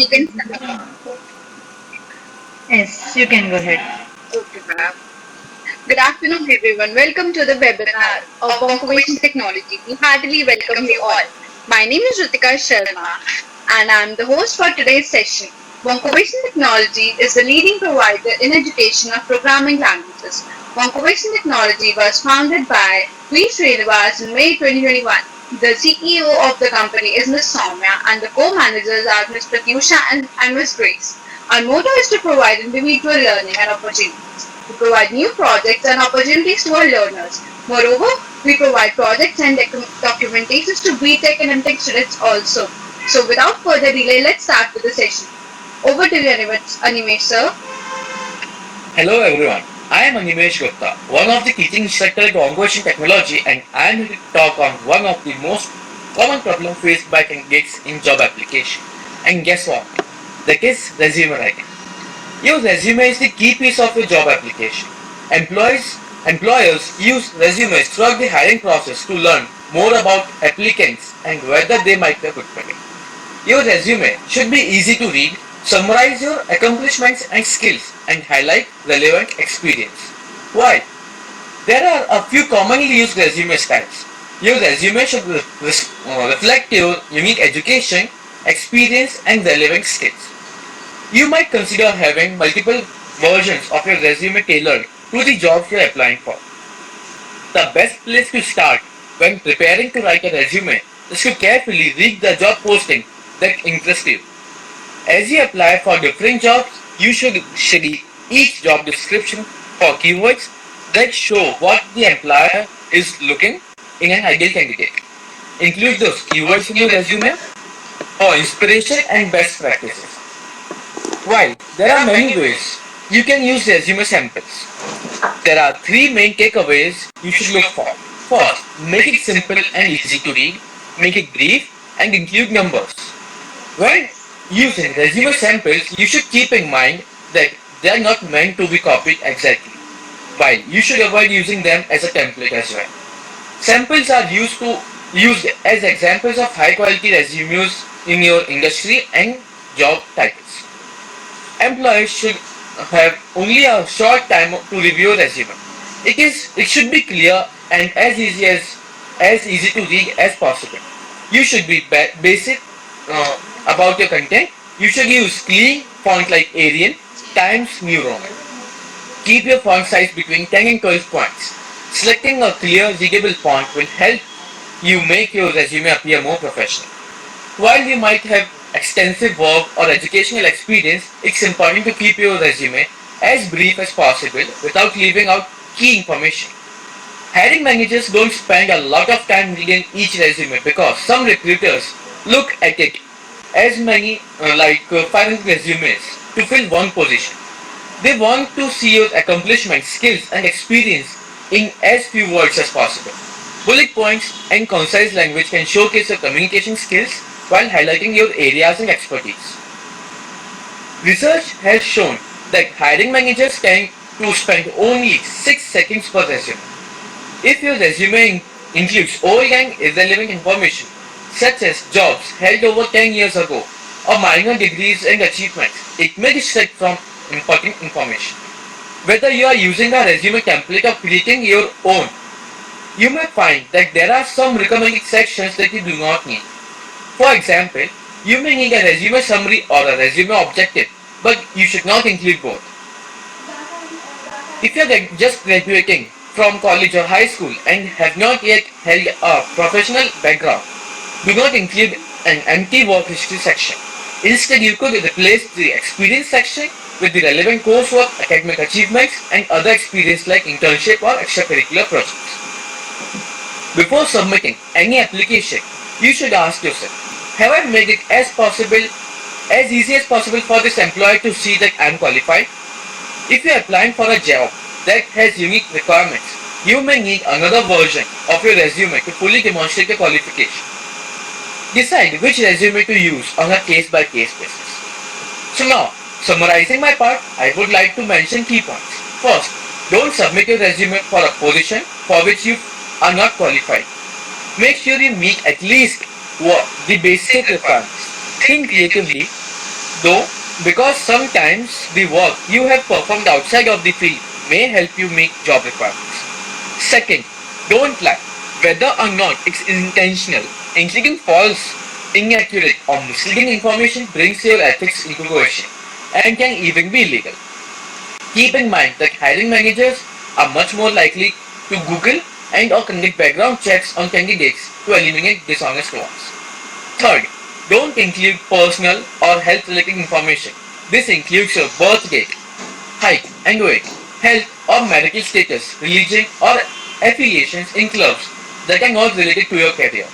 you can start. Yes, you can go ahead. Okay, ma'am. Good afternoon, everyone. Welcome to the webinar of wonkovation technology. We heartily welcome you all. My name is Ritika Sharma, and I'm the host for today's session. Wonkovation technology is the leading provider in education of programming languages. Wonkovation technology was founded by V. Srinivas in May 2021. The CEO of the company is Ms. Soumya, and the co-managers are Ms. Pratyusha and Ms. Grace. Our motto is to provide individual learning and opportunities. We provide new projects and opportunities to our learners. Moreover, we provide projects and documentations to BTech and MTech students also. So without further delay, let's start with the session. Over to you, Animesh sir. Hello everyone, I am Animesh Gupta, one of the teaching instructor at Wonkovation Technology, and I am here to talk on one of the most common problems faced by candidates in job application. And guess what? That is resume writing. Your resume is the key piece of your job application. Employers use resumes throughout the hiring process to learn more about applicants and whether they might be a good fit. Your resume should be easy to read, summarize your accomplishments and skills, and highlight relevant experience. Why? There are a few commonly used resume styles. Your resume should reflect your unique education, experience, and relevant skills. You might consider having multiple versions of your resume tailored to the jobs you're applying for. The best place to start when preparing to write a resume is to carefully read the job posting that interests you. As you apply for different jobs, you should study each job description for keywords that show what the employer is looking in an ideal candidate. Include those keywords in your resume for inspiration and best practices. While there are many ways you can use resume samples, there are three main takeaways you should look for. First, make it simple and easy to read, make it brief, and include numbers. When using resume samples, you should keep in mind that they are not meant to be copied exactly, while you should avoid using them as a template as well. Samples are used as examples of high quality resumes in your industry and job titles. Employees should have only a short time to review a resume. It should be clear and as easy to read as possible. You should be basic about your content. You should use clean font like Arial, Times New Roman. Keep your font size between 10 and 12 points. Selecting a clear, readable font will help you make your resume appear more professional. While you might have extensive work or educational experience, it's important to keep your resume as brief as possible without leaving out key information. Hiring managers don't spend a lot of time reading each resume because some recruiters look at it as many 500 resumes to fill one position. They want to see your accomplishments, skills, and experience in as few words as possible. Bullet points and concise language can showcase your communication skills while highlighting your areas and expertise. Research has shown that hiring managers tend to spend only 6 seconds per resume. If your resume includes old and irrelevant information, such as jobs held over 10 years ago or minor degrees and achievements, it may distract from important information. Whether you are using a resume template or creating your own, you may find that there are some recommended sections that you do not need. For example, you may need a resume summary or a resume objective, but you should not include both. If you are just graduating from college or high school and have not yet held a professional background, do not include an empty work history section. Instead, you could replace the experience section with the relevant coursework, academic achievements, and other experience like internship or extracurricular projects. Before submitting any application, you should ask yourself, have I made it as easy as possible for this employer to see that I am qualified? If you are applying for a job that has unique requirements, you may need another version of your resume to fully demonstrate your qualification. Decide which resume to use on a case-by-case basis. So now, summarizing my part, I would like to mention key points. First, don't submit your resume for a position for which you are not qualified. Make sure you meet at least the basic requirements. Think creatively Though, because sometimes the work you have performed outside of the field may help you meet job requirements. Second, don't lie. Whether or not it's intentional, including false, inaccurate, or misleading information brings your ethics into question and can even be illegal. Keep in mind that hiring managers are much more likely to Google and or conduct background checks on candidates to eliminate dishonest ones. Third, don't include personal or health related information. This includes your birth date, height and weight, health or medical status, religion or affiliations in clubs that are not related to your career.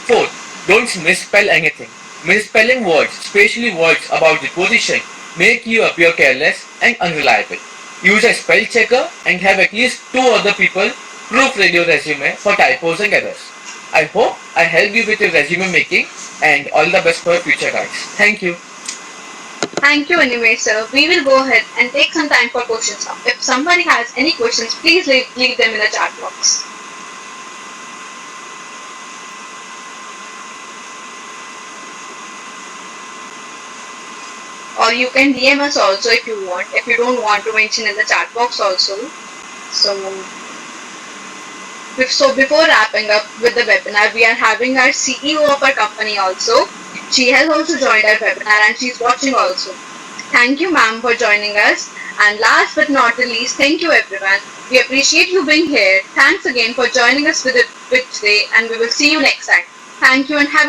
Fourth, don't misspell anything. Misspelling words, especially words about the position, make you appear careless and unreliable. Use a spell checker and have at least two other people proofread your resume for typos and errors. I hope I helped you with your resume making and all the best for your future guys. Thank you. Thank you anyway, sir. We will go ahead and take some time for questions now. If somebody has any questions, please leave them in the chat box. Or you can DM us also if you want. If you don't want to mention in the chat box also. So before wrapping up with the webinar, we are having our CEO of our company also. She has also joined our webinar and she's watching also. Thank you, ma'am, for joining us. And last but not the least, thank you everyone. We appreciate you being here. Thanks again for joining us with today and we will see you next time. Thank you and have